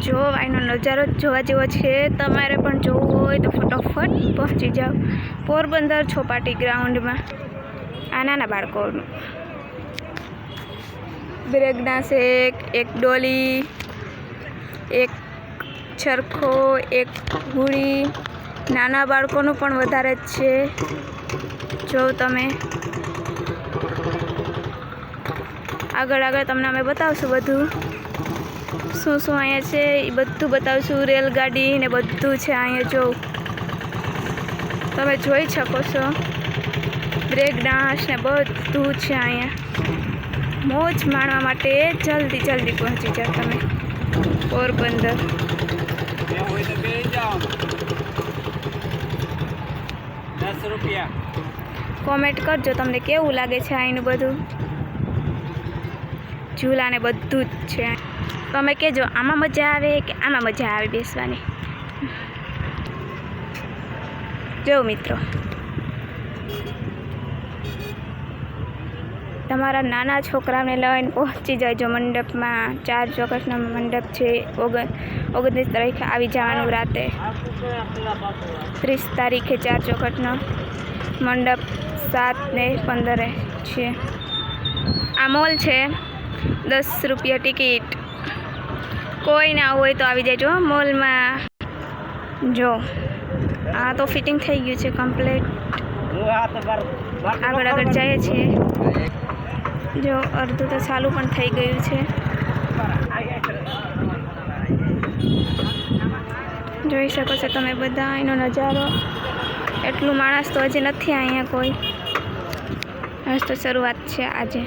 જો અહીંનો નજારો જોવા જેવો છે, તમારે પણ જોવું હોય તો ફટાફટ પહોંચી જાઓ પોરબંદર ચોપાટી ગ્રાઉન્ડમાં. આ નાના બાળકોનું બ્રેક ડાન્સ, એક ડોલી, એક ચરખો, એક ઘોડી, નાના બાળકોનું પણ વધારે જ છે. જો તમે આગળ તમને અમે બતાવશું બધું શું શું અહીંયા છે, એ બધું બતાવશું. રેલગાડી ને બધું છે અહીંયા. જો તમે જોઈ શકો છો, બ્રેક ડાન્સ ને બધું છે અહીંયા. મોજ માણવા માટે જલ્દી પહોંચી જાઓ તમે પોરબંદર. કોમેન્ટ કરજો તમને કેવું લાગે છે અહીંનું બધું. ઝૂલા ને બધું જ છે. તમે કહેજો આમાં મજા આવે કે આમાં મજા આવે બેસવાની. જો મિત્રો, તમારા નાના છોકરાને લઈને પહોંચી જાયજો મંડપમાં. 4 ચોકટનો મંડપ છે. 29 તારીખે આવી જવાનું રાતે. 30 તારીખે 4 ચોકટનો મંડપ. 7 ને 15 છે. આ મોલ છે, 10 રૂપિયા ટિકિટ. કોઈ ના હોય તો આવી જાયજો મોલમાં. જો આ તો ફિટિંગ થઈ ગયું છે કમ્પ્લીટ. આગળ જાય છે. જો અડધું તો ચાલુ પણ થઈ ગયું છે. જોઈ શકો છો તમે બધા એનો નજારો. એટલું માણસ તો હજી નથી અહીંયા કોઈ. આજ તો શરૂઆત છે આજે.